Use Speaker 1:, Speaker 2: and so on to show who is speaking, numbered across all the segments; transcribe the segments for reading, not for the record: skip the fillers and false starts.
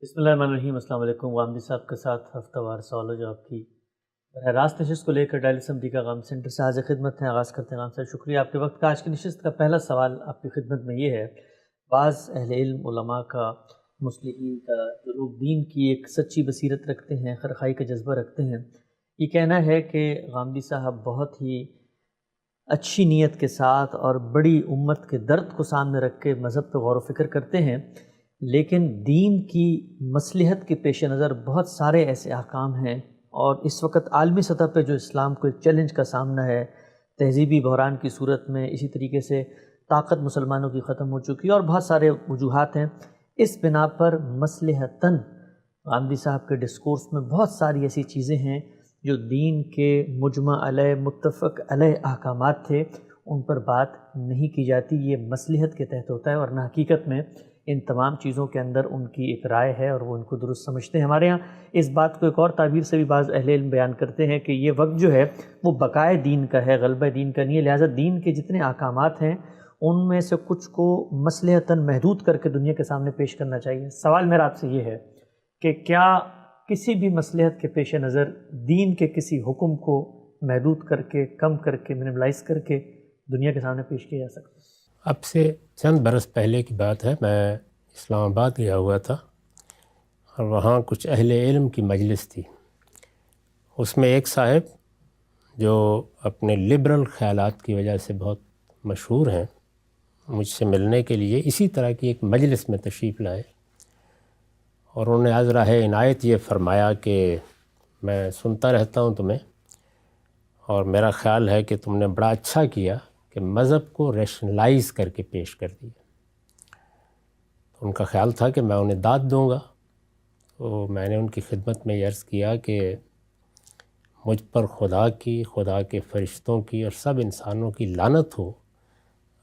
Speaker 1: بسم اللہ الرحمن الرحیم۔ السلام علیکم۔ غامدی صاحب کے ساتھ ہفتہ وار سوالو جواب کی براہ راست نشست کو لے کر ڈائل اسمبلی کا غام سینٹر سے حاضر خدمت ہیں۔ آغاز کرتے ہیں غام صاحب، شکریہ آپ کے وقت کا۔ آج کی نشست کا پہلا سوال آپ کی خدمت میں یہ ہے، بعض اہل علم علماء کا، مصلحین کا، جو لوگ دین کی ایک سچی بصیرت رکھتے ہیں، خیرخواہی کا جذبہ رکھتے ہیں، یہ کہنا ہے کہ غامدی صاحب بہت ہی اچھی نیت کے ساتھ اور بڑی امت کے درد کو سامنے رکھ کے مذہب پہ غور و فکر کرتے ہیں، لیکن دین کی مصلحت کے پیش نظر بہت سارے ایسے احکام ہیں، اور اس وقت عالمی سطح پہ جو اسلام کو ایک چیلنج کا سامنا ہے، تہذیبی بحران کی صورت میں، اسی طریقے سے طاقت مسلمانوں کی ختم ہو چکی ہے اور بہت سارے وجوہات ہیں، اس بنا پر مصلحتاً غامدی صاحب کے ڈسکورس میں بہت ساری ایسی چیزیں ہیں جو دین کے مجمع علیہ متفق علیہ احکامات تھے، ان پر بات نہیں کی جاتی۔ یہ مصلحت کے تحت ہوتا ہے، ورنہ حقیقت میں ان تمام چیزوں کے اندر ان کی ایک رائے ہے اور وہ ان کو درست سمجھتے ہیں۔ ہمارے ہاں اس بات کو ایک اور تعبیر سے بھی بعض اہل علم بیان کرتے ہیں کہ یہ وقت جو ہے وہ بقائے دین کا ہے، غلبہ دین کا نہیں ہے، لہٰذا دین کے جتنے احکامات ہیں ان میں سے کچھ کو مصلحتاً محدود کر کے دنیا کے سامنے پیش کرنا چاہیے۔ سوال میرا آپ سے یہ ہے کہ کیا کسی بھی مصلحت کے پیش نظر دین کے کسی حکم کو محدود کر کے، کم کر کے، منیملائز کر کے دنیا کے سامنے پیش کیا جا سکتا ہے؟
Speaker 2: اب سے چند برس پہلے کی بات ہے، میں اسلام آباد گیا ہوا تھا اور وہاں کچھ اہل علم کی مجلس تھی۔ اس میں ایک صاحب جو اپنے لبرل خیالات کی وجہ سے بہت مشہور ہیں، مجھ سے ملنے کے لیے اسی طرح کی ایک مجلس میں تشریف لائے، اور انہوں نے از راہ عنایت یہ فرمایا کہ میں سنتا رہتا ہوں تمہیں، اور میرا خیال ہے کہ تم نے بڑا اچھا کیا کہ مذہب کو ریشنلائز کر کے پیش کر دیا۔ ان کا خیال تھا کہ میں انہیں داد دوں گا، تو میں نے ان کی خدمت میں عرض کیا کہ مجھ پر خدا کی، خدا کے فرشتوں کی اور سب انسانوں کی لعنت ہو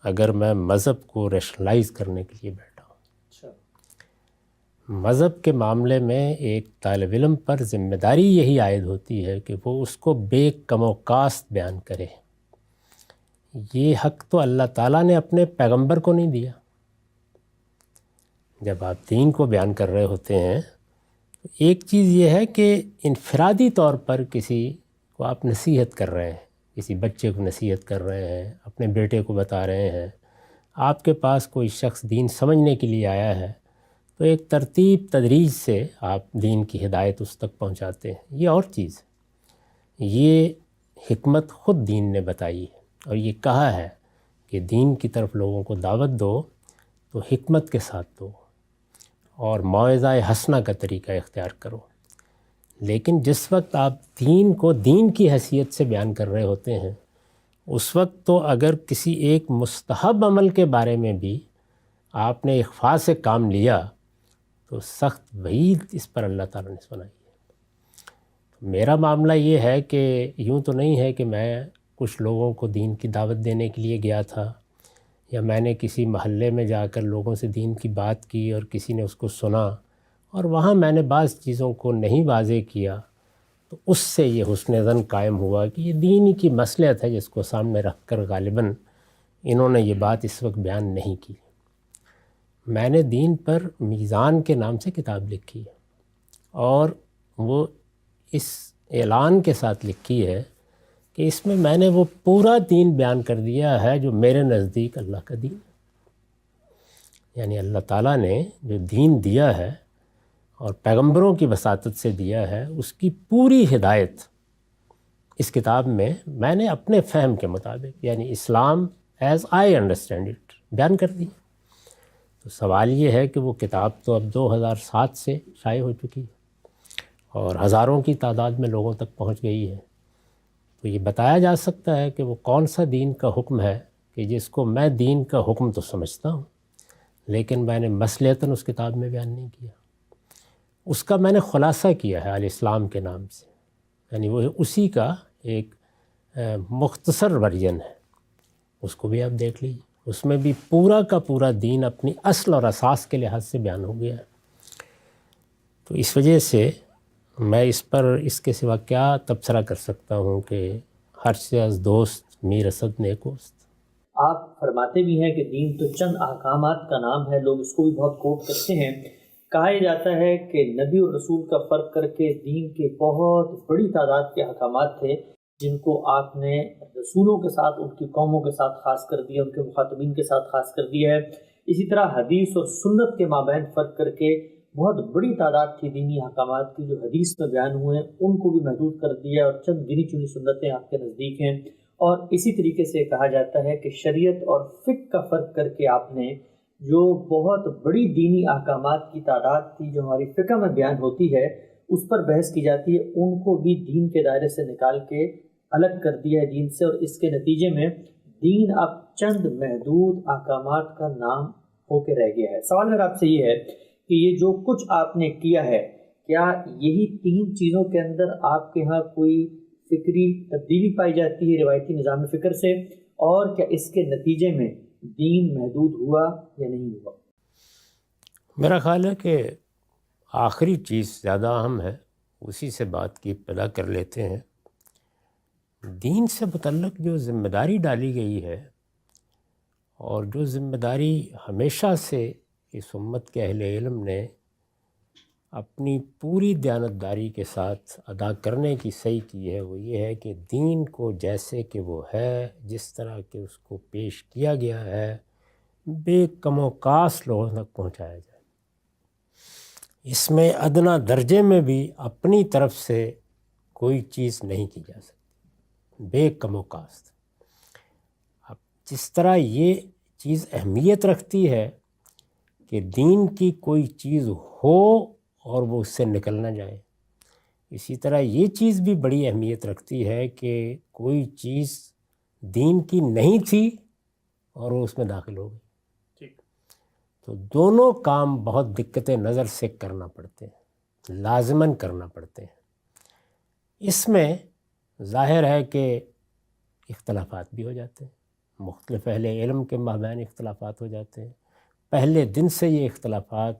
Speaker 2: اگر میں مذہب کو ریشنلائز کرنے کے لیے بیٹھا ہوں۔ مذہب کے معاملے میں ایک طالب علم پر ذمہ داری یہی عائد ہوتی ہے کہ وہ اس کو بے کم و کاست بیان کرے۔ یہ حق تو اللہ تعالیٰ نے اپنے پیغمبر کو نہیں دیا۔ جب آپ دین کو بیان کر رہے ہوتے ہیں تو ایک چیز یہ ہے کہ انفرادی طور پر کسی کو آپ نصیحت کر رہے ہیں، کسی بچے کو نصیحت کر رہے ہیں، اپنے بیٹے کو بتا رہے ہیں، آپ کے پاس کوئی شخص دین سمجھنے کے لیے آیا ہے، تو ایک ترتیب تدریج سے آپ دین کی ہدایت اس تک پہنچاتے ہیں۔ یہ اور چیز ہے، یہ حکمت خود دین نے بتائی ہے، اور یہ کہا ہے کہ دین کی طرف لوگوں کو دعوت دو تو حکمت کے ساتھ دو اور موعظہ حسنہ کا طریقہ اختیار کرو۔ لیکن جس وقت آپ دین کو دین کی حیثیت سے بیان کر رہے ہوتے ہیں، اس وقت تو اگر کسی ایک مستحب عمل کے بارے میں بھی آپ نے اخفاء سے کام لیا تو سخت وعید اس پر اللہ تعالیٰ نے سنائی ہے۔ میرا معاملہ یہ ہے کہ یوں تو نہیں ہے کہ میں کچھ لوگوں کو دین کی دعوت دینے کے لیے گیا تھا، یا میں نے کسی محلے میں جا کر لوگوں سے دین کی بات کی اور کسی نے اس کو سنا اور وہاں میں نے بعض چیزوں کو نہیں واضح کیا، تو اس سے یہ حسن ظن قائم ہوا کہ یہ دین کی مصلحت ہے جس کو سامنے رکھ کر غالباً انہوں نے یہ بات اس وقت بیان نہیں کی۔ میں نے دین پر میزان کے نام سے کتاب لکھی ہے، اور وہ اس اعلان کے ساتھ لکھی ہے کہ اس میں نے وہ پورا دین بیان کر دیا ہے جو میرے نزدیک اللہ کا دین ہے۔ یعنی اللہ تعالیٰ نے جو دین دیا ہے اور پیغمبروں کی وساطت سے دیا ہے، اس کی پوری ہدایت اس کتاب میں نے اپنے فہم کے مطابق، یعنی اسلام ایز آئی انڈرسٹینڈ اٹ، بیان کر دی۔ تو سوال یہ ہے کہ وہ کتاب تو اب 2007 سے شائع ہو چکی ہے اور ہزاروں کی تعداد میں لوگوں تک پہنچ گئی ہے۔ تو یہ بتایا جا سکتا ہے کہ وہ کون سا دین کا حکم ہے کہ جس کو میں دین کا حکم تو سمجھتا ہوں، لیکن میں نے مصلحتاً اس کتاب میں بیان نہیں کیا۔ اس کا میں نے خلاصہ کیا ہے الاسلام کے نام سے، یعنی وہ اسی کا ایک مختصر ورژن ہے، اس کو بھی آپ دیکھ لیجیے۔ اس میں بھی پورا کا پورا دین اپنی اصل اور اساس کے لحاظ سے بیان ہو گیا ہے۔ تو اس وجہ سے میں اس پر اس کے سوا کیا تبصرہ کر سکتا ہوں کہ ہر سے از دوست میر اسد نیکوست۔
Speaker 1: آپ فرماتے بھی ہیں کہ دین تو چند احکامات کا نام ہے، لوگ اس کو بھی بہت کوٹ کرتے ہیں، کہا یہ جاتا ہے کہ نبی اور رسول کا فرق کر کے دین کے بہت بڑی تعداد کے احکامات تھے جن کو آپ نے رسولوں کے ساتھ، ان کی قوموں کے ساتھ خاص کر دیا، ان کے مخاطبین کے ساتھ خاص کر دیا ہے۔ اسی طرح حدیث اور سنت کے مابین فرق کر کے بہت بڑی تعداد تھی دینی احکامات کی جو حدیث میں بیان ہوئے ہیں، ان کو بھی محدود کر دیا اور چند گنی چنی سنتیں آپ کے نزدیک ہیں۔ اور اسی طریقے سے کہا جاتا ہے کہ شریعت اور فقہ کا فرق کر کے آپ نے جو بہت بڑی دینی احکامات کی تعداد تھی جو ہماری فقہ میں بیان ہوتی ہے، اس پر بحث کی جاتی ہے، ان کو بھی دین کے دائرے سے نکال کے الگ کر دیا ہے دین سے، اور اس کے نتیجے میں دین اب چند محدود احکامات کا نام ہو کے رہ گیا ہے۔ سوال میرا آپ سے یہ ہے کہ یہ جو کچھ آپ نے کیا ہے، کیا یہی 3 چیزوں کے اندر آپ کے ہاں کوئی فکری تبدیلی پائی جاتی ہے روایتی نظام فکر سے، اور کیا اس کے نتیجے میں دین محدود ہوا یا نہیں ہوا؟
Speaker 2: میرا خیال ہے کہ آخری چیز زیادہ اہم ہے، اسی سے بات کی ابتدا کر لیتے ہیں۔ دین سے متعلق جو ذمہ داری ڈالی گئی ہے، اور جو ذمہ داری ہمیشہ سے اس امت کے اہل علم نے اپنی پوری دیانتداری کے ساتھ ادا کرنے کی صحیح کی ہے، وہ یہ ہے کہ دین کو جیسے کہ وہ ہے، جس طرح کہ اس کو پیش کیا گیا ہے، بے کم و کاس لوگوں تک پہنچایا جائے۔ اس میں ادنا درجے میں بھی اپنی طرف سے کوئی چیز نہیں کی جا سکتی، بے کم و کاست۔ اب جس طرح یہ چیز اہمیت رکھتی ہے کہ دین کی کوئی چیز ہو اور وہ اس سے نکل نہ جائے، اسی طرح یہ چیز بھی بڑی اہمیت رکھتی ہے کہ کوئی چیز دین کی نہیں تھی اور وہ اس میں داخل ہو گئی۔ تو دونوں کام بہت دقت نظر سے کرنا پڑتے ہیں، لازماً کرنا پڑتے ہیں۔ اس میں ظاہر ہے کہ اختلافات بھی ہو جاتے ہیں، مختلف اہل علم کے مابین اختلافات ہو جاتے ہیں۔ پہلے دن سے یہ اختلافات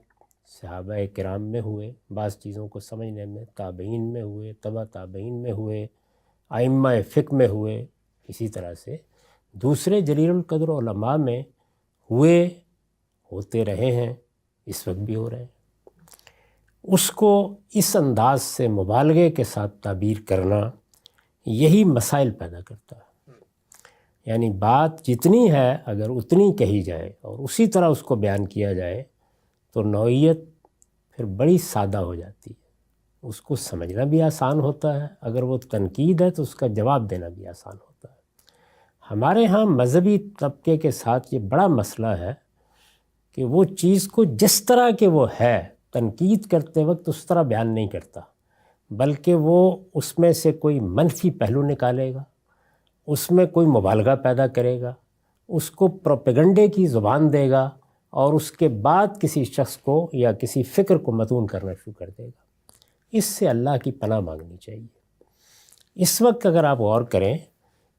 Speaker 2: صحابہ کرام میں ہوئے، بعض چیزوں کو سمجھنے میں، تابعین میں ہوئے، تبع تابعین میں ہوئے، ائمہ فقہ میں ہوئے، اسی طرح سے دوسرے جلیل القدر علماء میں ہوئے، ہوتے رہے ہیں، اس وقت بھی ہو رہے ہیں۔ اس کو اس انداز سے مبالغے کے ساتھ تعبیر کرنا یہی مسائل پیدا کرتا ہے۔ یعنی بات جتنی ہے اگر اتنی کہی جائے اور اسی طرح اس کو بیان کیا جائے تو نوعیت پھر بڑی سادہ ہو جاتی ہے، اس کو سمجھنا بھی آسان ہوتا ہے، اگر وہ تنقید ہے تو اس کا جواب دینا بھی آسان ہوتا ہے۔ ہمارے ہاں مذہبی طبقے کے ساتھ یہ بڑا مسئلہ ہے کہ وہ چیز کو جس طرح کہ وہ ہے تنقید کرتے وقت اس طرح بیان نہیں کرتا، بلکہ وہ اس میں سے کوئی منفی پہلو نکالے گا، اس میں کوئی مبالغہ پیدا کرے گا، اس کو پروپیگنڈے کی زبان دے گا، اور اس کے بعد کسی شخص کو یا کسی فکر کو متون کرنا شروع کر دے گا۔ اس سے اللہ کی پناہ مانگنی چاہیے۔ اس وقت اگر آپ غور کریں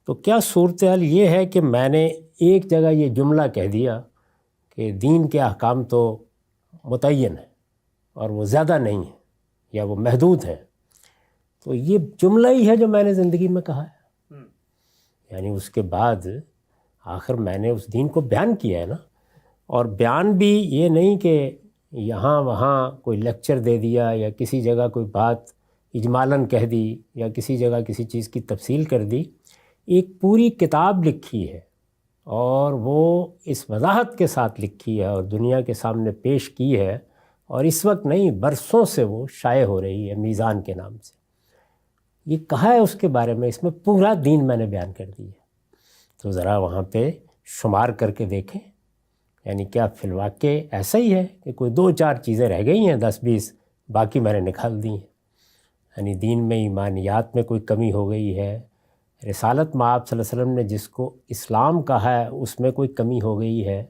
Speaker 2: تو کیا صورتحال یہ ہے کہ میں نے ایک جگہ یہ جملہ کہہ دیا کہ دین کے احکام تو متعین ہیں اور وہ زیادہ نہیں ہیں یا وہ محدود ہیں، تو یہ جملہ ہی ہے جو میں نے زندگی میں کہا ہے۔ یعنی اس کے بعد آخر میں نے اس دین کو بیان کیا ہے نا، اور بیان بھی یہ نہیں کہ یہاں وہاں کوئی لیکچر دے دیا یا کسی جگہ کوئی بات اجمالاً کہہ دی یا کسی جگہ کسی چیز کی تفصیل کر دی۔ ایک پوری کتاب لکھی ہے اور وہ اس وضاحت کے ساتھ لکھی ہے اور دنیا کے سامنے پیش کی ہے، اور اس وقت نہیں برسوں سے وہ شائع ہو رہی ہے میزان کے نام سے۔ یہ کہا ہے اس کے بارے میں، اس میں پورا دین میں نے بیان کر دی ہے۔ تو ذرا وہاں پہ شمار کر کے دیکھیں، یعنی کیا فی الواقع ایسا ہی ہے کہ کوئی 2-4 چیزیں رہ گئی ہیں 10-20، باقی میں نے نکال دی ہیں؟ یعنی دین میں ایمانیات میں کوئی کمی ہو گئی ہے، رسالت مآب صلی اللہ علیہ وسلم نے جس کو اسلام کہا ہے اس میں کوئی کمی ہو گئی ہے،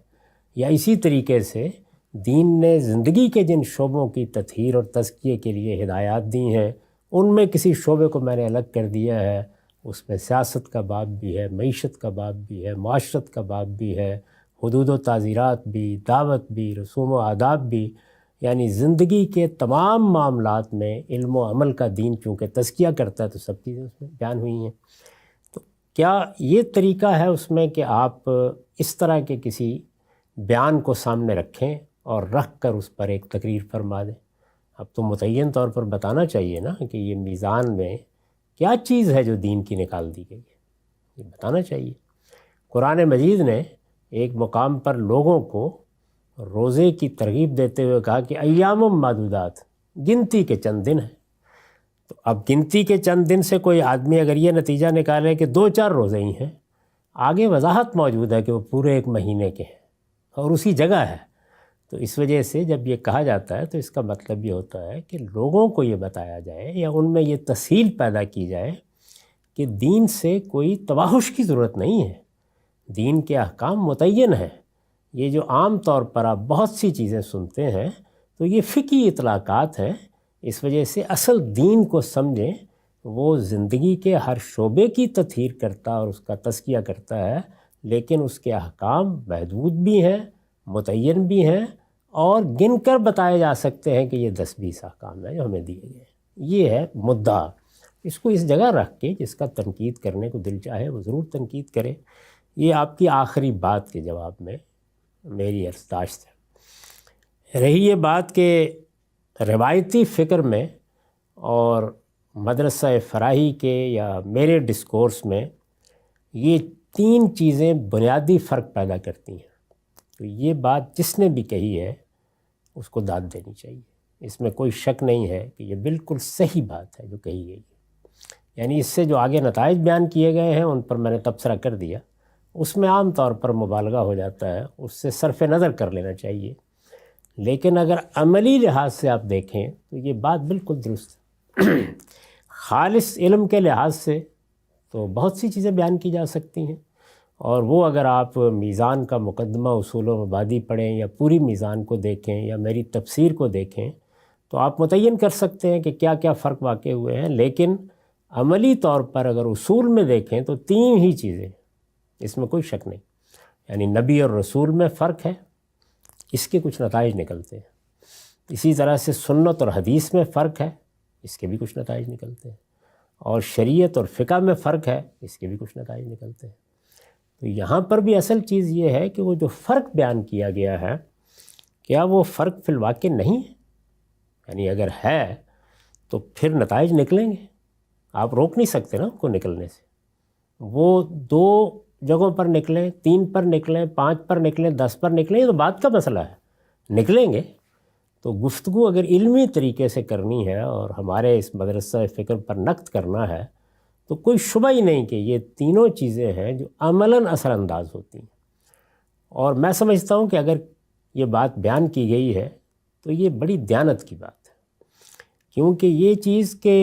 Speaker 2: یا اسی طریقے سے دین نے زندگی کے جن شعبوں کی تطہیر اور تزکیے کے لیے ہدایات دی ہیں ان میں کسی شعبے کو میں نے الگ کر دیا ہے، اس میں سیاست کا باب بھی ہے، معیشت کا باب بھی ہے، معاشرت کا باب بھی ہے، حدود و تعزیرات بھی، دعوت بھی، رسوم و آداب بھی، یعنی زندگی کے تمام معاملات میں علم و عمل کا دین چونکہ تزکیہ کرتا ہے تو سب چیزیں اس میں بیان ہوئی ہیں۔ تو کیا یہ طریقہ ہے اس میں کہ آپ اس طرح کے کسی بیان کو سامنے رکھیں اور رکھ کر اس پر ایک تقریر فرما دیں۔ اب تو متعین طور پر بتانا چاہیے نا کہ یہ میزان میں کیا چیز ہے جو دین کی نکال دی گئی ہے، یہ بتانا چاہیے۔ قرآن مجید نے ایک مقام پر لوگوں کو روزے کی ترغیب دیتے ہوئے کہا کہ ایام معدودات، گنتی کے چند دن ہیں۔ تو اب گنتی کے چند دن سے کوئی آدمی اگر یہ نتیجہ نکالے کہ 2-4 روزے ہی ہیں، آگے وضاحت موجود ہے کہ وہ پورے ایک مہینے کے ہیں اور اسی جگہ ہے، تو اس وجہ سے جب یہ کہا جاتا ہے تو اس کا مطلب یہ ہوتا ہے کہ لوگوں کو یہ بتایا جائے یا ان میں یہ تسہیل پیدا کی جائے کہ دین سے کوئی تباہش کی ضرورت نہیں ہے، دین کے احکام متعین ہیں۔ یہ جو عام طور پر آپ بہت سی چیزیں سنتے ہیں تو یہ فقہی اطلاقات ہیں، اس وجہ سے اصل دین کو سمجھیں، وہ زندگی کے ہر شعبے کی تطہیر کرتا اور اس کا تزکیہ کرتا ہے، لیکن اس کے احکام محدود بھی ہیں، متعین بھی ہیں، اور گن کر بتائے جا سکتے ہیں کہ یہ 10-20 احکام ہیں جو ہمیں دیے گئے ہیں۔ یہ ہے مدعا، اس کو اس جگہ رکھ کے جس کا تنقید کرنے کو دل چاہے وہ ضرور تنقید کرے۔ یہ آپ کی آخری بات کے جواب میں میری عرضداشت ہے۔ رہی یہ بات کہ روایتی فکر میں اور مدرسہ فراہی کے یا میرے ڈسکورس میں یہ 3 چیزیں بنیادی فرق پیدا کرتی ہیں، تو یہ بات جس نے بھی کہی ہے اس کو داد دینی چاہیے، اس میں کوئی شک نہیں ہے کہ یہ بالکل صحیح بات ہے جو کہی گئی ہے۔ یعنی اس سے جو آگے نتائج بیان کیے گئے ہیں ان پر میں نے تبصرہ کر دیا، اس میں عام طور پر مبالغہ ہو جاتا ہے، اس سے صرف نظر کر لینا چاہیے، لیکن اگر عملی لحاظ سے آپ دیکھیں تو یہ بات بالکل درست ہے۔ خالص علم کے لحاظ سے تو بہت سی چیزیں بیان کی جا سکتی ہیں، اور وہ اگر آپ میزان کا مقدمہ اصول و مبادی پڑھیں یا پوری میزان کو دیکھیں یا میری تفسیر کو دیکھیں تو آپ متعین کر سکتے ہیں کہ کیا کیا فرق واقع ہوئے ہیں، لیکن عملی طور پر اگر اصول میں دیکھیں تو 3 ہی چیزیں، اس میں کوئی شک نہیں۔ یعنی نبی اور رسول میں فرق ہے، اس کے کچھ نتائج نکلتے ہیں، اسی طرح سے سنت اور حدیث میں فرق ہے، اس کے بھی کچھ نتائج نکلتے ہیں، اور شریعت اور فقہ میں فرق ہے، اس کے بھی کچھ نتائج نکلتے ہیں۔ تو یہاں پر بھی اصل چیز یہ ہے کہ وہ جو فرق بیان کیا گیا ہے کیا وہ فرق فی الواقع نہیں ہے؟ یعنی اگر ہے تو پھر نتائج نکلیں گے، آپ روک نہیں سکتے نا ان کو نکلنے سے۔ وہ 2 جگہوں پر نکلیں، 3 پر نکلیں، 5 پر نکلیں، 10 پر نکلیں، یہ تو بات کا مسئلہ ہے، نکلیں گے۔ تو گفتگو اگر علمی طریقے سے کرنی ہے اور ہمارے اس مدرسہ فکر پر نقد کرنا ہے تو کوئی شبہ ہی نہیں کہ یہ تینوں چیزیں ہیں جو عملاً اثر انداز ہوتی ہیں، اور میں سمجھتا ہوں کہ اگر یہ بات بیان کی گئی ہے تو یہ بڑی دیانت کی بات ہے، کیونکہ یہ چیز کہ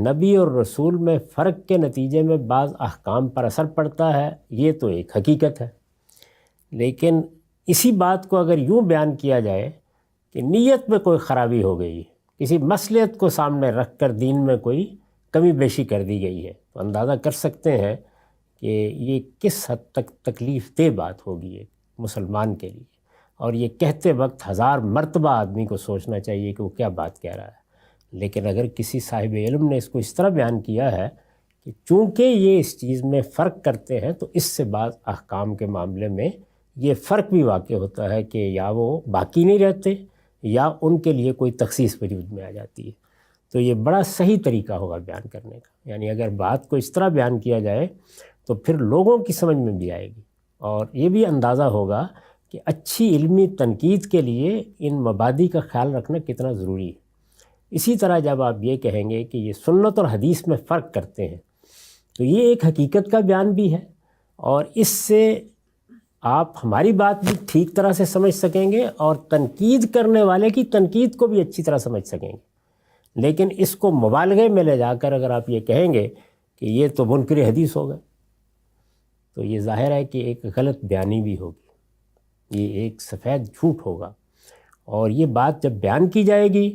Speaker 2: نبی اور رسول میں فرق کے نتیجے میں بعض احکام پر اثر پڑتا ہے یہ تو ایک حقیقت ہے، لیکن اسی بات کو اگر یوں بیان کیا جائے کہ نیت میں کوئی خرابی ہو گئی، کسی مصلحت کو سامنے رکھ کر دین میں کوئی کمی بیشی کر دی گئی ہے، تو اندازہ کر سکتے ہیں کہ یہ کس حد تک تکلیف دہ بات ہوگی ایک مسلمان کے لیے، اور یہ کہتے وقت 1000 مرتبہ آدمی کو سوچنا چاہیے کہ وہ کیا بات کہہ رہا ہے۔ لیکن اگر کسی صاحب علم نے اس کو اس طرح بیان کیا ہے کہ چونکہ یہ اس چیز میں فرق کرتے ہیں تو اس سے بعض احکام کے معاملے میں یہ فرق بھی واقع ہوتا ہے کہ یا وہ باقی نہیں رہتے یا ان کے لیے کوئی تخصیص وجود میں آ جاتی ہے، تو یہ بڑا صحیح طریقہ ہوگا بیان کرنے کا۔ یعنی اگر بات کو اس طرح بیان کیا جائے تو پھر لوگوں کی سمجھ میں بھی آئے گی، اور یہ بھی اندازہ ہوگا کہ اچھی علمی تنقید کے لیے ان مبادی کا خیال رکھنا کتنا ضروری ہے۔ اسی طرح جب آپ یہ کہیں گے کہ یہ سنت اور حدیث میں فرق کرتے ہیں تو یہ ایک حقیقت کا بیان بھی ہے، اور اس سے آپ ہماری بات بھی ٹھیک طرح سے سمجھ سکیں گے اور تنقید کرنے والے کی تنقید کو بھی اچھی طرح سمجھ سکیں گے۔ لیکن اس کو مبالغے میں لے جا کر اگر آپ یہ کہیں گے کہ یہ تو منکر حدیث ہوگا تو یہ ظاہر ہے کہ ایک غلط بیانی بھی ہوگی، یہ ایک سفید جھوٹ ہوگا، اور یہ بات جب بیان کی جائے گی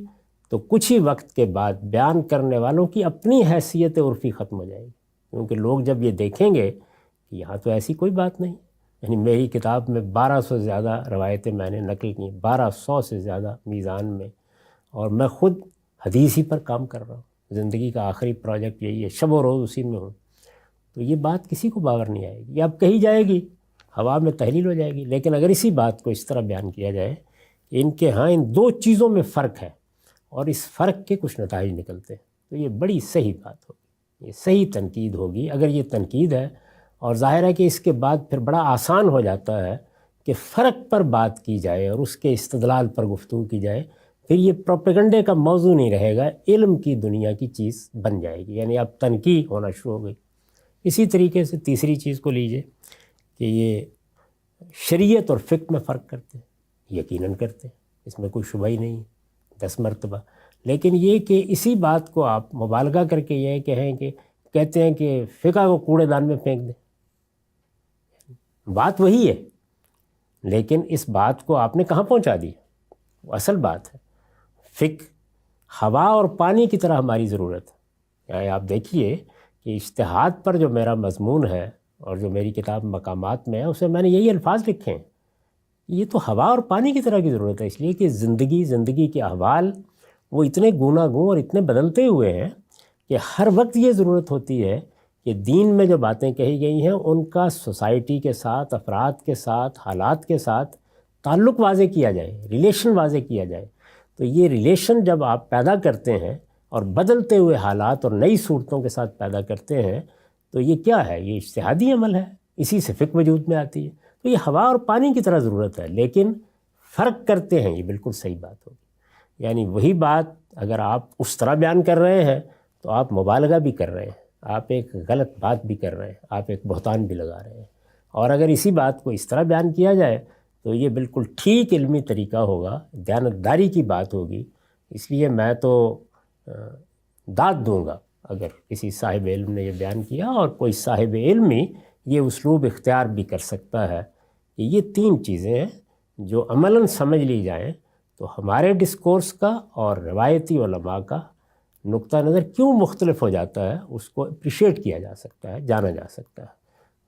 Speaker 2: تو کچھ ہی وقت کے بعد بیان کرنے والوں کی اپنی حیثیت عرفی ختم ہو جائے گی، کیونکہ لوگ جب یہ دیکھیں گے کہ یہاں تو ایسی کوئی بات نہیں۔ یعنی میری کتاب میں 1200 سے زیادہ روایتیں میں نے نقل کی، 1200 سے زیادہ میزان میں، اور میں خود حدیث ہی پر کام کر رہا ہوں، زندگی کا آخری پروجیکٹ یہی ہے، شب و روز اسی میں ہوں، تو یہ بات کسی کو باور نہیں آئے گی، یہ اب کہی جائے گی، ہوا میں تحلیل ہو جائے گی۔ لیکن اگر اسی بات کو اس طرح بیان کیا جائے ان کے ہاں ان دو چیزوں میں فرق ہے اور اس فرق کے کچھ نتائج نکلتے ہیں. تو یہ بڑی صحیح بات ہوگی, یہ صحیح تنقید ہوگی اگر یہ تنقید ہے. اور ظاہر ہے کہ اس کے بعد پھر بڑا آسان ہو جاتا ہے کہ فرق پر بات کی جائے اور اس کے استدلال پر گفتگو کی جائے. پھر یہ پروپیگنڈے کا موضوع نہیں رہے گا, علم کی دنیا کی چیز بن جائے گی. یعنی اب تنقید ہونا شروع ہو گئی. اسی طریقے سے تیسری چیز کو لیجئے کہ یہ شریعت اور فقہ میں فرق کرتے ہیں. یقیناً کرتے ہیں, اس میں کوئی شبہ ہی نہیں 10 مرتبہ. لیکن یہ کہ اسی بات کو آپ مبالغہ کر کے یہ کہیں کہ کہتے ہیں کہ فقہ کو کوڑے دان میں پھینک دیں. بات وہی ہے لیکن اس بات کو آپ نے کہاں پہنچا دی؟ وہ اصل بات ہے. فقہ ہوا اور پانی کی طرح ہماری ضرورت ہے. یعنی آپ دیکھیے کہ اجتہاد پر جو میرا مضمون ہے اور جو میری کتاب مقامات میں ہے اسے میں نے یہی الفاظ لکھے ہیں. یہ تو ہوا اور پانی کی طرح کی ضرورت ہے, اس لیے کہ زندگی کے احوال وہ اتنے گوناگون اور اتنے بدلتے ہوئے ہیں کہ ہر وقت یہ ضرورت ہوتی ہے کہ دین میں جو باتیں کہی گئی ہیں ان کا سوسائٹی کے ساتھ, افراد کے ساتھ, حالات کے ساتھ تعلق واضح کیا جائے, ریلیشن واضح کیا جائے. تو یہ ریلیشن جب آپ پیدا کرتے ہیں اور بدلتے ہوئے حالات اور نئی صورتوں کے ساتھ پیدا کرتے ہیں تو یہ کیا ہے؟ یہ اجتہادی عمل ہے, اسی سے فقہ وجود میں آتی ہے. تو یہ ہوا اور پانی کی طرح ضرورت ہے لیکن فرق کرتے ہیں. یہ بالکل صحیح بات ہوگی. یعنی وہی بات اگر آپ اس طرح بیان کر رہے ہیں تو آپ مبالغہ بھی کر رہے ہیں, آپ ایک غلط بات بھی کر رہے ہیں, آپ ایک بہتان بھی لگا رہے ہیں. اور اگر اسی بات کو اس طرح بیان کیا جائے تو یہ بالکل ٹھیک علمی طریقہ ہوگا, دیانتداری کی بات ہوگی. اس لیے میں تو داد دوں گا اگر کسی صاحب علم نے یہ بیان کیا, اور کوئی صاحب علمی یہ اسلوب اختیار بھی کر سکتا ہے کہ یہ 3 چیزیں ہیں جو عملاً سمجھ لی جائیں تو ہمارے ڈسکورس کا اور روایتی علماء کا نقطہ نظر کیوں مختلف ہو جاتا ہے اس کو اپریشیٹ کیا جا سکتا ہے, جانا جا سکتا ہے.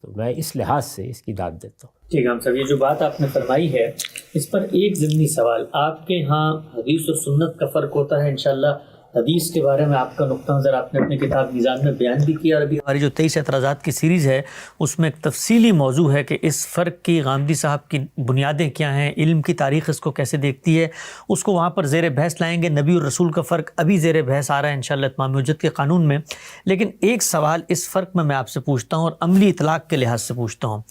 Speaker 2: تو میں اس لحاظ سے اس کی داد دیتا ہوں.
Speaker 1: ٹھیک ہے صاحب, یہ جو بات آپ نے فرمائی ہے اس پر ایک ضمنی سوال. آپ کے ہاں حدیث اور سنت کا فرق ہوتا ہے. انشاءاللہ حدیث کے بارے میں آپ کا نقطہ نظر آپ نے اپنی کتاب میزان میں بیان بھی کیا, اور ابھی ہماری جو 23 اعتراضات کی سیریز ہے اس میں ایک تفصیلی موضوع ہے کہ اس فرق کی غامدی صاحب کی بنیادیں کیا ہیں, علم کی تاریخ اس کو کیسے دیکھتی ہے, اس کو وہاں پر زیر بحث لائیں گے. نبی اور رسول کا فرق ابھی زیر بحث آ رہا ہے انشاءاللہ اتمام حجت کے قانون میں. لیکن ایک سوال اس فرق میں آپ سے پوچھتا ہوں اور عملی اطلاق کے لحاظ سے پوچھتا ہوں.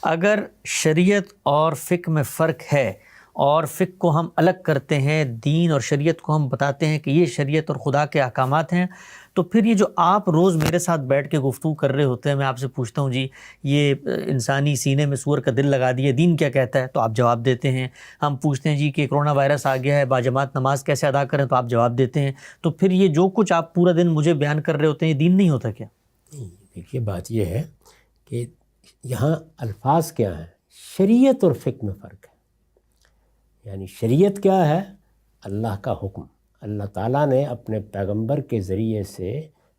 Speaker 1: اگر شریعت اور فقہ میں فرق ہے اور فقہ کو ہم الگ کرتے ہیں, دین اور شریعت کو ہم بتاتے ہیں کہ یہ شریعت اور خدا کے احکامات ہیں, تو پھر یہ جو آپ روز میرے ساتھ بیٹھ کے گفتگو کر رہے ہوتے ہیں, میں آپ سے پوچھتا ہوں جی یہ انسانی سینے میں سور کا دل لگا دیے, دین کیا کہتا ہے, تو آپ جواب دیتے ہیں. ہم پوچھتے ہیں جی کہ کرونا وائرس آ گیا ہے, باجماعت نماز کیسے ادا کریں, تو آپ جواب دیتے ہیں. تو پھر یہ جو کچھ آپ پورا دن مجھے بیان کر رہے ہوتے ہیں یہ دین نہیں ہوتا کیا؟
Speaker 2: دیکھیے بات یہ ہے کہ یہاں الفاظ کیا ہیں, شریعت اور فقہ میں فرق ہے. یعنی شریعت کیا ہے؟ اللہ کا حکم. اللہ تعالیٰ نے اپنے پیغمبر کے ذریعے سے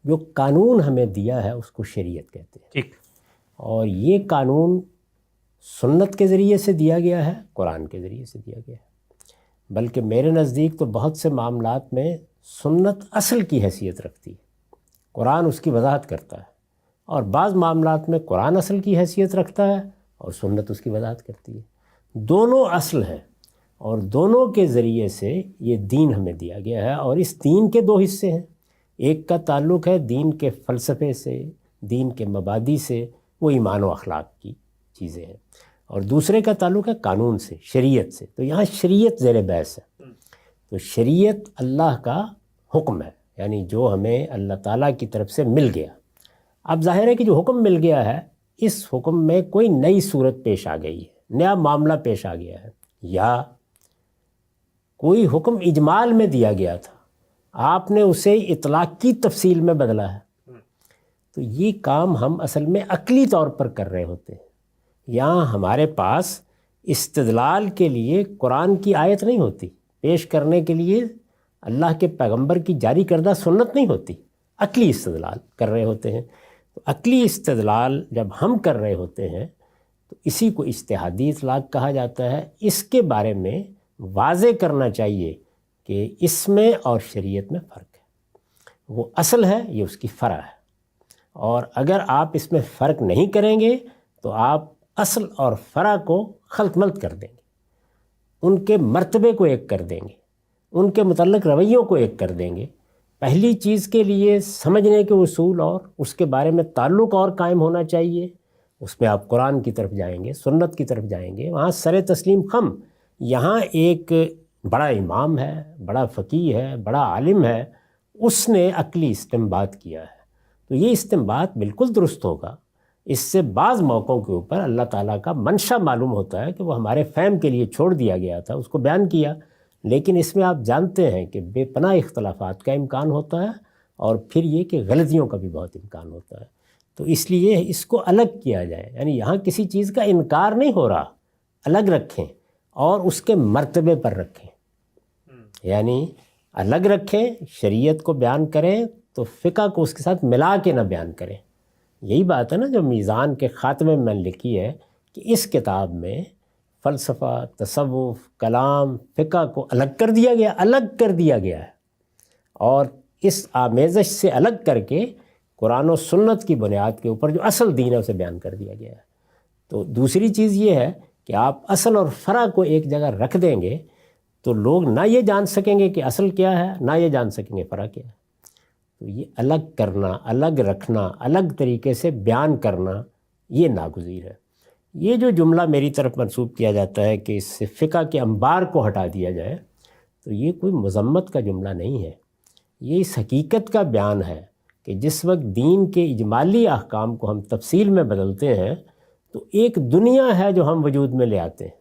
Speaker 2: جو قانون ہمیں دیا ہے اس کو شریعت کہتے ہیں.
Speaker 1: ٹھیک.
Speaker 2: اور یہ قانون سنت کے ذریعے سے دیا گیا ہے, قرآن کے ذریعے سے دیا گیا ہے. بلکہ میرے نزدیک تو بہت سے معاملات میں سنت اصل کی حیثیت رکھتی ہے, قرآن اس کی وضاحت کرتا ہے. اور بعض معاملات میں قرآن اصل کی حیثیت رکھتا ہے اور سنت اس کی وضاحت کرتی ہے. دونوں اصل ہیں اور دونوں کے ذریعے سے یہ دین ہمیں دیا گیا ہے. اور اس دین کے 2 حصے ہیں. ایک کا تعلق ہے دین کے فلسفے سے, دین کے مبادی سے, وہ ایمان و اخلاق کی چیزیں ہیں. اور دوسرے کا تعلق ہے قانون سے, شریعت سے. تو یہاں شریعت زیر بحث ہے. تو شریعت اللہ کا حکم ہے, یعنی جو ہمیں اللہ تعالیٰ کی طرف سے مل گیا. اب ظاہر ہے کہ جو حکم مل گیا ہے اس حکم میں کوئی نئی صورت پیش آ گئی ہے, نیا معاملہ پیش آ گیا ہے, یا کوئی حکم اجمال میں دیا گیا تھا, آپ نے اسے اطلاق کی تفصیل میں بدلا ہے. تو یہ کام ہم اصل میں عقلی طور پر کر رہے ہوتے ہیں. یہاں ہمارے پاس استدلال کے لیے قرآن کی آیت نہیں ہوتی, پیش کرنے کے لیے اللہ کے پیغمبر کی جاری کردہ سنت نہیں ہوتی, عقلی استدلال کر رہے ہوتے ہیں. تو عقلی استدلال جب ہم کر رہے ہوتے ہیں تو اسی کو اجتہادی اطلاق کہا جاتا ہے. اس کے بارے میں واضح کرنا چاہیے کہ اس میں اور شریعت میں فرق ہے. وہ اصل ہے, یہ اس کی فرع ہے. اور اگر آپ اس میں فرق نہیں کریں گے تو آپ اصل اور فرع کو خلط ملط کر دیں گے. ان کے مرتبے کو ایک کر دیں گے، ان کے متعلق رویوں کو ایک کر دیں گے، پہلی چیز کے لیے سمجھنے کے اصول اور اس کے بارے میں تعلق اور قائم ہونا چاہیے، اس میں آپ قرآن کی طرف جائیں گے، سنت کی طرف جائیں گے، وہاں سر تسلیم خم، یہاں ایک بڑا امام ہے، بڑا فقیہ ہے، بڑا عالم ہے، اس نے عقلی استنباط کیا ہے، تو یہ استنباط بالکل درست ہوگا۔ اس سے بعض موقعوں کے اوپر اللہ تعالیٰ کا منشا معلوم ہوتا ہے کہ وہ ہمارے فہم کے لیے چھوڑ دیا گیا تھا، اس کو بیان کیا، لیکن اس میں آپ جانتے ہیں کہ بے پناہ اختلافات کا امکان ہوتا ہے، اور پھر یہ کہ غلطیوں کا بھی بہت امکان ہوتا ہے، تو اس لیے اس کو الگ کیا جائے، یعنی یہاں کسی چیز کا انکار نہیں ہو رہا، الگ رکھیں اور اس کے مرتبے پر رکھیں، یعنی الگ رکھیں، شریعت کو بیان کریں تو فقہ کو اس کے ساتھ ملا کے نہ بیان کریں۔ یہی بات ہے نا جو میزان کے خاتمے میں لکھی ہے کہ اس کتاب میں فلسفہ، تصوف، کلام، فقہ کو الگ کر دیا گیا ہے، اور اس آمیزش سے الگ کر کے قرآن و سنت کی بنیاد کے اوپر جو اصل دین ہے اسے بیان کر دیا گیا ہے۔ تو دوسری چیز یہ ہے کہ آپ اصل اور فرع کو ایک جگہ رکھ دیں گے تو لوگ نہ یہ جان سکیں گے کہ اصل کیا ہے، نہ یہ جان سکیں گے فرع کیا ہے۔ تو یہ الگ کرنا، الگ رکھنا، الگ طریقے سے بیان کرنا، یہ ناگزیر ہے۔ یہ جو جملہ میری طرف منسوب کیا جاتا ہے کہ اس سے فقہ کے انبار کو ہٹا دیا جائے، تو یہ کوئی مذمت کا جملہ نہیں ہے، یہ اس حقیقت کا بیان ہے کہ جس وقت دین کے اجمالی احکام کو ہم تفصیل میں بدلتے ہیں تو ایک دنیا ہے جو ہم وجود میں لے آتے ہیں،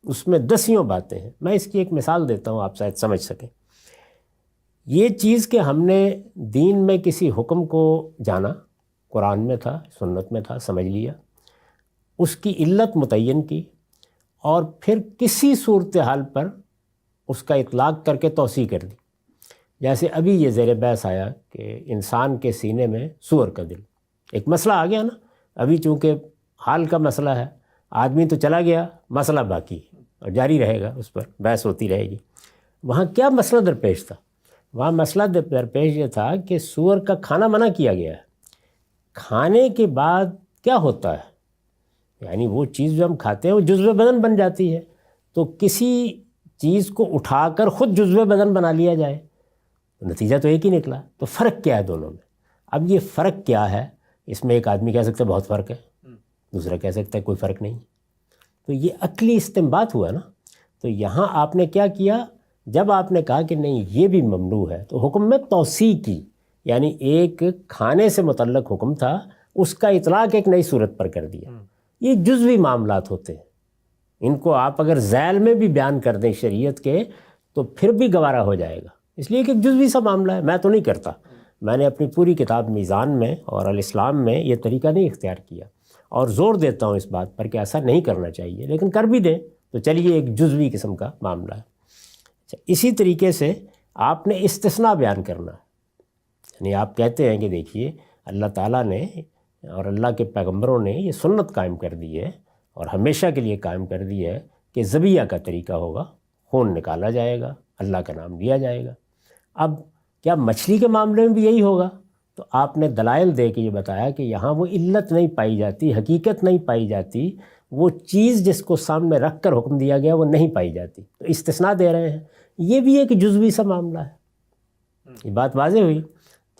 Speaker 2: اس میں دسیوں باتیں ہیں۔ میں اس کی ایک مثال دیتا ہوں، آپ شاید سمجھ سکیں۔ یہ چیز کہ ہم نے دین میں کسی حکم کو جانا، قرآن میں تھا، سنت میں تھا، سمجھ لیا، اس کی علت متعین کی، اور پھر کسی صورتحال پر اس کا اطلاق کر کے توسیع کر دی۔ جیسے ابھی یہ زیر بحث آیا کہ انسان کے سینے میں سور کا دل، ایک مسئلہ آ گیا نا، ابھی چونکہ حال کا مسئلہ ہے، آدمی تو چلا گیا، مسئلہ باقی اور جاری رہے گا، اس پر بحث ہوتی رہے گی۔ وہاں کیا مسئلہ درپیش تھا؟ وہاں مسئلہ درپیش یہ تھا کہ سور کا کھانا منع کیا گیا ہے، کھانے کے بعد کیا ہوتا ہے، یعنی وہ چیز جو ہم کھاتے ہیں وہ جزو بدن بن جاتی ہے، تو کسی چیز کو اٹھا کر خود جزو بدن بنا لیا جائے، نتیجہ تو ایک ہی نکلا۔ تو فرق کیا ہے دونوں میں؟ اب یہ فرق کیا ہے، اس میں ایک آدمی کہہ سکتا ہے بہت فرق ہے، دوسرا کہہ سکتا ہے کوئی فرق نہیں، تو یہ عقلی استنباط ہوا نا۔ تو یہاں آپ نے کیا کیا، جب آپ نے کہا کہ نہیں یہ بھی ممنوع ہے تو حکم میں توسیع کی، یعنی ایک کھانے سے متعلق حکم تھا، اس کا اطلاق ایک نئی صورت پر کر دیا۔ یہ جزوی معاملات ہوتے ہیں، ان کو آپ اگر ذیل میں بھی بیان کر دیں شریعت کے تو پھر بھی گوارا ہو جائے گا، اس لیے کہ ایک جزوی سا معاملہ ہے۔ میں تو نہیں کرتا، میں نے اپنی پوری کتاب میزان میں اور الاسلام میں یہ طریقہ نہیں اختیار کیا، اور زور دیتا ہوں اس بات پر کہ ایسا نہیں کرنا چاہیے، لیکن کر بھی دیں تو چلیے ایک جزوی قسم کا معاملہ ہے۔ اچھا، اسی طریقے سے آپ نے استثناء بیان کرنا ہے، یعنی آپ کہتے ہیں کہ دیکھیے اللہ تعالیٰ نے اور اللہ کے پیغمبروں نے یہ سنت قائم کر دی ہے اور ہمیشہ کے لیے قائم کر دی ہے کہ ذبیحہ کا طریقہ ہوگا، خون نکالا جائے گا، اللہ کا نام لیا جائے گا۔ اب کیا مچھلی کے معاملے میں بھی یہی ہوگا؟ تو آپ نے دلائل دے کے یہ بتایا کہ یہاں وہ علت نہیں پائی جاتی، حقیقت نہیں پائی جاتی، وہ چیز جس کو سامنے رکھ کر حکم دیا گیا وہ نہیں پائی جاتی، تو استثناء دے رہے ہیں۔ یہ بھی ایک جزوی سا معاملہ ہے، یہ بات واضح ہوئی۔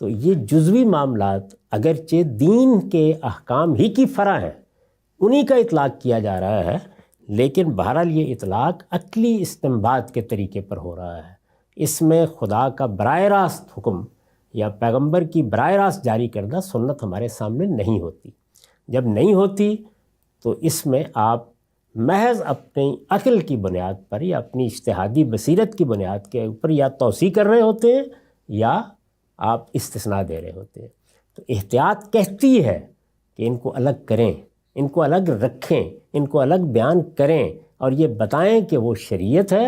Speaker 2: تو یہ جزوی معاملات اگرچہ دین کے احکام ہی کی فرع ہیں، انہی کا اطلاق کیا جا رہا ہے، لیکن بہرحال یہ اطلاق عقلی استنباط کے طریقے پر ہو رہا ہے، اس میں خدا کا براہ راست حکم یا پیغمبر کی براہ راست جاری کردہ سنت ہمارے سامنے نہیں ہوتی۔ جب نہیں ہوتی تو اس میں آپ محض اپنی عقل کی بنیاد پر یا اپنی اجتہادی بصیرت کی بنیاد کے اوپر یا توسیع کر رہے ہوتے ہیں یا آپ استثناء دے رہے ہوتے ہیں۔ تو احتیاط کہتی ہے کہ ان کو الگ کریں، ان کو الگ رکھیں، ان کو الگ بیان کریں اور یہ بتائیں کہ وہ شریعت ہے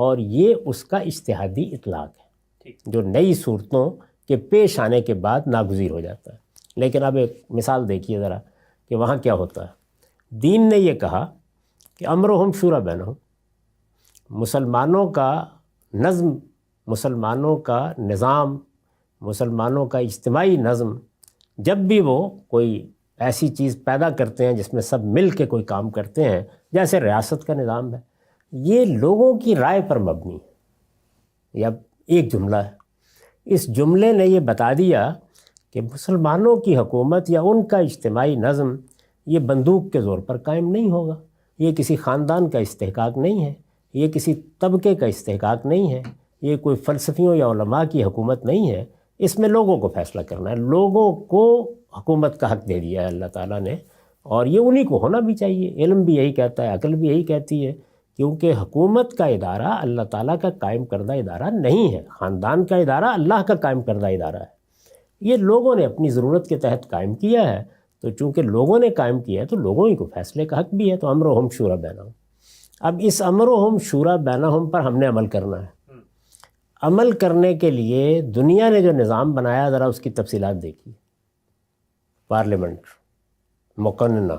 Speaker 2: اور یہ اس کا اجتہادی اطلاق ہے جو نئی صورتوں کے پیش آنے کے بعد ناگزیر ہو جاتا ہے۔ لیکن اب ایک مثال دیکھیے ذرا کہ وہاں کیا ہوتا ہے۔ دین نے یہ کہا کہ امرہم شورا بینہم، مسلمانوں کا نظم، مسلمانوں کا نظام، مسلمانوں کا اجتماعی نظم، جب بھی وہ کوئی ایسی چیز پیدا کرتے ہیں جس میں سب مل کے کوئی کام کرتے ہیں، جیسے ریاست کا نظام ہے یہ لوگوں کی رائے پر مبنی ہے، یا ایک جملہ ہے، اس جملے نے یہ بتا دیا کہ مسلمانوں کی حکومت یا ان کا اجتماعی نظم یہ بندوق کے زور پر قائم نہیں ہوگا، یہ کسی خاندان کا استحقاق نہیں ہے، یہ کسی طبقے کا استحقاق نہیں ہے، یہ کوئی فلسفیوں یا علماء کی حکومت نہیں ہے، اس میں لوگوں کو فیصلہ کرنا ہے، لوگوں کو حکومت کا حق دے دیا ہے اللہ تعالیٰ نے، اور یہ انہی کو ہونا بھی چاہیے۔ علم بھی یہی کہتا ہے، عقل بھی یہی کہتی ہے، کیونکہ حکومت کا ادارہ اللہ تعالیٰ کا قائم کردہ ادارہ نہیں ہے، خاندان کا ادارہ اللہ کا قائم کردہ ادارہ ہے، یہ لوگوں نے اپنی ضرورت کے تحت قائم کیا ہے، تو چونکہ لوگوں نے قائم کیا ہے تو لوگوں ہی کو فیصلے کا حق بھی ہے، تو امرہم شورا بینہم۔ اب اس امرہم شورا بینہم پر ہم نے عمل کرنا ہے۔ عمل کرنے کے لیے دنیا نے جو نظام بنایا ذرا اس کی تفصیلات دیکھیے، پارلیمنٹ، مقننہ،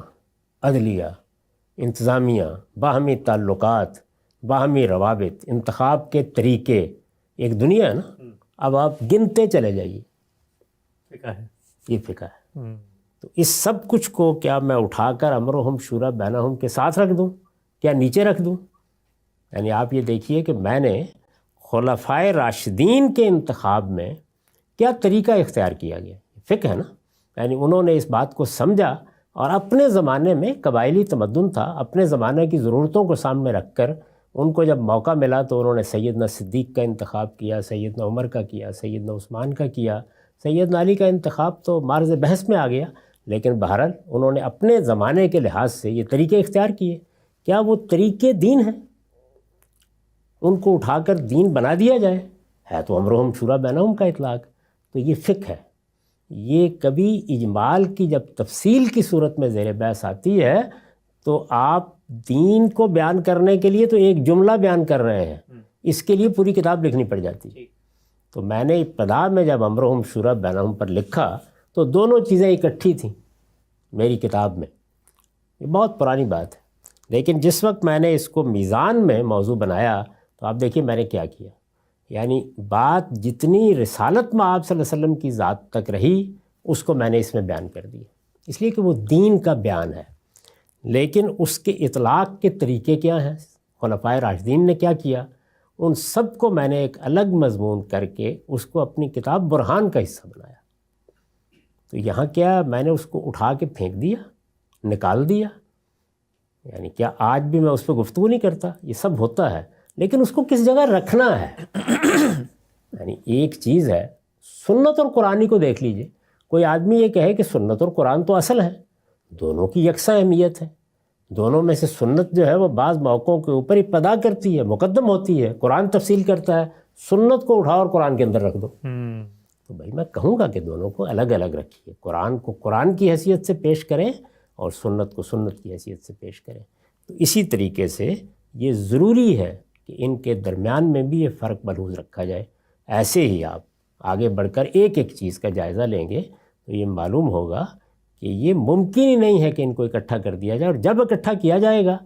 Speaker 2: عدلیہ، انتظامیہ، باہمی تعلقات، باہمی روابط، انتخاب کے طریقے، ایک دنیا ہے نا، اب آپ گنتے چلے جائیے،
Speaker 1: فقہ ہے،
Speaker 2: یہ فقہ ہے۔ تو اس سب کچھ کو کیا میں اٹھا کر امرہم شورا بینہم کے ساتھ رکھ دوں، کیا نیچے رکھ دوں؟ یعنی آپ یہ دیکھیے کہ میں نے خلفائے راشدین کے انتخاب میں کیا طریقہ اختیار کیا گیا، فقہ ہے نا، یعنی انہوں نے اس بات کو سمجھا اور اپنے زمانے میں قبائلی تمدن تھا، اپنے زمانے کی ضرورتوں کو سامنے رکھ کر ان کو جب موقع ملا تو انہوں نے سیدنا صدیق کا انتخاب کیا، سیدنا عمر کا کیا، سیدنا عثمان کا کیا، سیدنا علی کا انتخاب تو مارز بحث میں آ گیا، لیکن بہرحال انہوں نے اپنے زمانے کے لحاظ سے یہ طریقے اختیار کیے۔ کیا وہ طریقے دین ہیں؟ ان کو اٹھا کر دین بنا دیا جائے، ہے تو امرہم شورا بینہم کا اطلاق، تو یہ فقہ ہے۔ یہ کبھی اجمال کی جب تفصیل کی صورت میں زیر بحث آتی ہے تو آپ دین کو بیان کرنے کے لیے تو ایک جملہ بیان کر رہے ہیں، اس کے لیے پوری کتاب لکھنی پڑ جاتی ہے۔ تو میں نے ابتدا میں جب امرہم شورا بینہم پر لکھا تو دونوں چیزیں اکٹھی تھیں میری کتاب میں، یہ بہت پرانی بات ہے، لیکن جس وقت میں نے اس کو میزان میں موضوع بنایا تو آپ دیکھیے میں نے کیا کیا، یعنی بات جتنی رسالت میں آپ صلی اللہ علیہ وسلم کی ذات تک رہی اس کو میں نے اس میں بیان کر دیا، اس لیے کہ وہ دین کا بیان ہے، لیکن اس کے اطلاق کے طریقے کیا ہیں، خلفائے راشدین نے کیا کیا، ان سب کو میں نے ایک الگ مضمون کر کے اس کو اپنی کتاب برہان کا حصہ بنایا۔ تو یہاں کیا میں نے اس کو اٹھا کے پھینک دیا، نکال دیا، یعنی کیا آج بھی میں اس پہ گفتگو نہیں کرتا، یہ سب ہوتا ہے، لیکن اس کو کس جگہ رکھنا ہے۔ یعنی ایک چیز ہے، سنت اور قرآن کو دیکھ لیجئے، کوئی آدمی یہ کہے کہ سنت اور قرآن تو اصل ہے، دونوں کی یکساں اہمیت ہے، دونوں میں سے سنت جو ہے وہ بعض موقعوں کے اوپر ابتدا کرتی ہے، مقدم ہوتی ہے، قرآن تفصیل کرتا ہے، سنت کو اٹھاؤ اور قرآن کے اندر رکھ دو۔ تو بھائی میں کہوں گا کہ دونوں کو الگ الگ رکھیے، قرآن کو قرآن کی حیثیت سے پیش کریں اور سنت کو سنت کی حیثیت سے پیش کریں۔ تو اسی طریقے سے یہ ضروری ہے کہ ان کے درمیان میں بھی یہ فرق ملحوظ رکھا جائے۔ ایسے ہی آپ آگے بڑھ کر ایک ایک چیز کا جائزہ لیں گے تو یہ معلوم ہوگا کہ یہ ممکن ہی نہیں ہے کہ ان کو اکٹھا کر دیا جائے، اور جب اکٹھا کیا جائے گا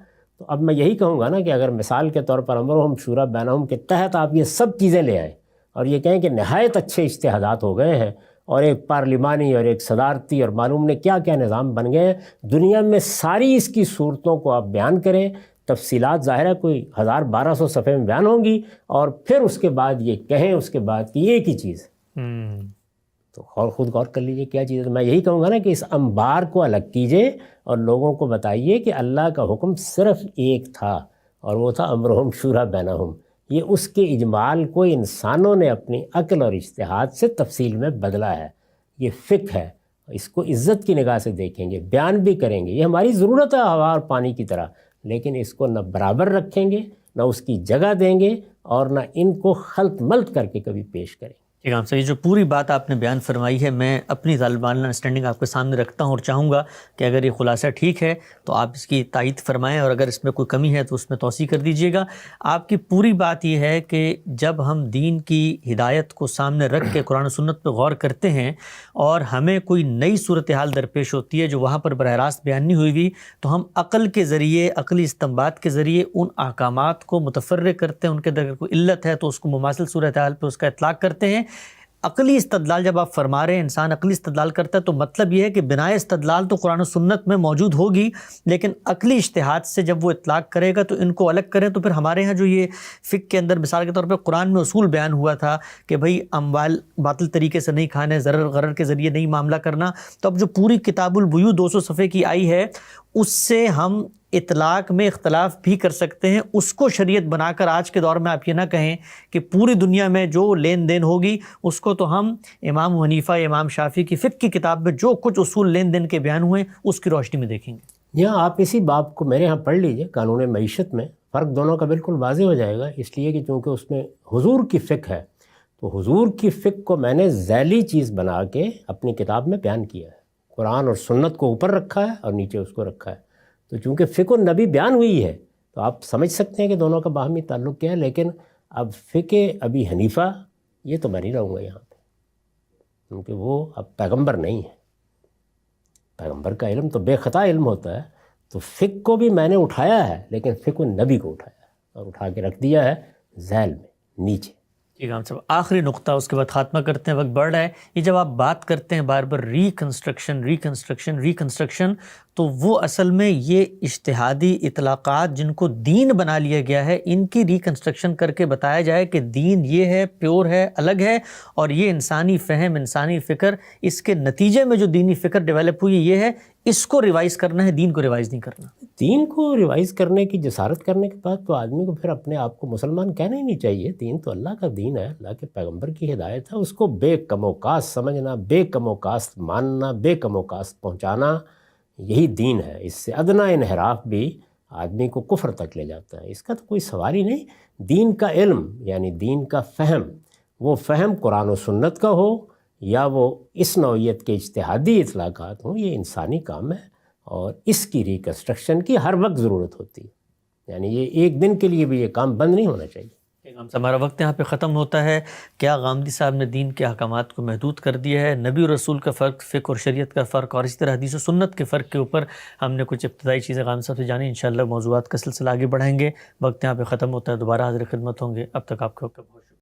Speaker 2: تو اب میں یہی کہوں گا نا کہ اگر مثال کے طور پر امرہم شورا بینہم کے تحت آپ یہ سب چیزیں لے آئیں اور یہ کہیں کہ نہایت اچھے اجتہادات ہو گئے ہیں اور ایک پارلیمانی اور ایک صدارتی اور معلوم نے کیا کیا نظام بن گئے ہیں، دنیا میں ساری اس کی صورتوں کو آپ بیان کریں، تفصیلات ظاہر ہے کوئی 1200 صفحے میں بیان ہوں گی، اور پھر اس کے بعد یہ کہیں اس کے بعد کہ ایک ہی چیز، تو خود غور کر لیجئے کیا چیز ہے۔ میں یہی کہوں گا نا کہ اس انبار کو الگ کیجئے اور لوگوں کو بتائیے کہ اللہ کا حکم صرف ایک تھا اور وہ تھا امرہم شورا بینہم، یہ اس کے اجمال کو انسانوں نے اپنی عقل اور اجتہاد سے تفصیل میں بدلا ہے، یہ فقہ ہے، اس کو عزت کی نگاہ سے دیکھیں گے، بیان بھی کریں گے، یہ ہماری ضرورت ہے ہوا اور پانی کی طرح، لیکن اس کو نہ برابر رکھیں گے، نہ اس کی جگہ دیں گے، اور نہ ان کو خلط ملط کر کے کبھی پیش کریں۔
Speaker 1: ٹھیک ہے، صاحب، یہ جو پوری بات آپ نے بیان فرمائی ہے، میں اپنی غالبانہ انڈرسٹینڈنگ آپ کے سامنے رکھتا ہوں اور چاہوں گا کہ اگر یہ خلاصہ ٹھیک ہے تو آپ اس کی تائید فرمائیں، اور اگر اس میں کوئی کمی ہے تو اس میں توسیع کر دیجیے گا۔ آپ کی پوری بات یہ ہے کہ جب ہم دین کی ہدایت کو سامنے رکھ کے قرآن و سنت پہ غور کرتے ہیں اور ہمیں کوئی نئی صورتحال درپیش ہوتی ہے جو وہاں پر براہ راست بیان نہیں ہوئی ہوئی، تو ہم عقل کے ذریعے، عقلی استنباط کے ذریعے ان احکامات کو متفرع کرتے ہیں، ان کے اندر کوئی علت ہے تو اس کو مماثل صورتحال پہ اس کا اطلاق کرتے ہیں، عقلی استدلال جب آپ فرما رہے ہیں انسان عقلی استدلال کرتا ہے تو مطلب یہ ہے کہ بنائے استدلال تو قرآن و سنت میں موجود ہوگی، لیکن عقلی اجتہاد سے جب وہ اطلاق کرے گا تو ان کو الگ کریں. تو پھر ہمارے ہاں جو یہ فقہ کے اندر مثال کے طور پہ قرآن میں اصول بیان ہوا تھا کہ بھئی اموال باطل طریقے سے نہیں کھانے، ضرر غرر کے ذریعے نہیں معاملہ کرنا، تو اب جو پوری کتاب البیوع 200 صفحے کی آئی ہے اس سے ہم اطلاق میں اختلاف بھی کر سکتے ہیں. اس کو شریعت بنا کر آج کے دور میں آپ یہ نہ کہیں کہ پوری دنیا میں جو لین دین ہوگی اس کو تو ہم امام حنیفہ، امام شافعی کی فقہ کی کتاب میں جو کچھ اصول لین دین کے بیان ہوئے اس کی روشنی میں دیکھیں گے.
Speaker 2: یہاں آپ اسی باب کو میرے ہاں پڑھ لیجئے، قانون معیشت میں فرق دونوں کا بالکل واضح ہو جائے گا، اس لیے کہ چونکہ اس میں حضور کی فقہ ہے تو حضور کی فقہ کو میں نے ذیلی چیز بنا کے اپنی کتاب میں بیان کیا ہے. قرآن اور سنت کو اوپر رکھا ہے اور نیچے اس کو رکھا ہے. تو چونکہ فقہ النبی بیان ہوئی ہے تو آپ سمجھ سکتے ہیں کہ دونوں کا باہمی تعلق کیا ہے. لیکن اب فقہ ابی حنیفہ یہ تو میں نہیں رہوں گا یہاں پہ، کیونکہ وہ اب پیغمبر نہیں ہے. پیغمبر کا علم تو بے خطا علم ہوتا ہے. تو فقہ کو بھی میں نے اٹھایا ہے لیکن فقہ النبی کو اٹھایا اور اٹھا کے رکھ دیا ہے ذیل میں نیچے.
Speaker 1: ٹھیک ہے صاحب، آخری نقطہ اس کے بعد خاتمہ کرتے ہیں، وقت بڑھ رہا ہے. یہ جب آپ بات کرتے ہیں بار بار ریکنسٹرکشن، تو وہ اصل میں یہ اجتہادی اطلاقات جن کو دین بنا لیا گیا ہے ان کی ریکنسٹرکشن کر کے بتایا جائے کہ دین یہ ہے، پیور ہے، الگ ہے، اور یہ انسانی فہم، انسانی فکر، اس کے نتیجے میں جو دینی فکر ڈیولپ ہوئی یہ ہے، اس کو ریوائز کرنا ہے، دین کو ریوائز نہیں کرنا.
Speaker 2: دین کو ریوائز کرنے کی جسارت کرنے کے بعد تو آدمی کو پھر اپنے آپ کو مسلمان کہنا ہی نہیں چاہیے. دین تو اللہ کا دین ہے، اللہ کے پیغمبر کی ہدایت ہے. اس کو بے کم و کاست سمجھنا، بے کم و کاست ماننا، بے کم و کاست پہنچانا، یہی دین ہے. اس سے ادنا انحراف بھی آدمی کو کفر تک لے جاتا ہے. اس کا تو کوئی سوال ہی نہیں. دین کا علم یعنی دین کا فہم، وہ فہم قرآن و سنت کا ہو یا وہ اس نوعیت کے اجتہادی اطلاقات ہوں، یہ انسانی کام ہے اور اس کی ریکنسٹرکشن کی ہر وقت ضرورت ہوتی ہے. یعنی یہ ایک دن کے لیے بھی یہ کام بند نہیں ہونا چاہیے.
Speaker 1: ہمارا وقت یہاں پہ ختم ہوتا ہے. کیا غامدی صاحب نے دین کے احکامات کو محدود کر دیا ہے؟ نبی اور رسول کا فرق، فقہ اور شریعت کا فرق، اور اسی طرح حدیث و سنت کے فرق کے اوپر ہم نے کچھ ابتدائی چیزیں غامدی صاحب سے جانی. انشاءاللہ موضوعات کا سلسلہ آگے بڑھائیں گے. وقت یہاں پہ ختم ہوتا ہے، دوبارہ حاضر خدمت ہوں گے. اب تک آپ کا بہت شکریہ.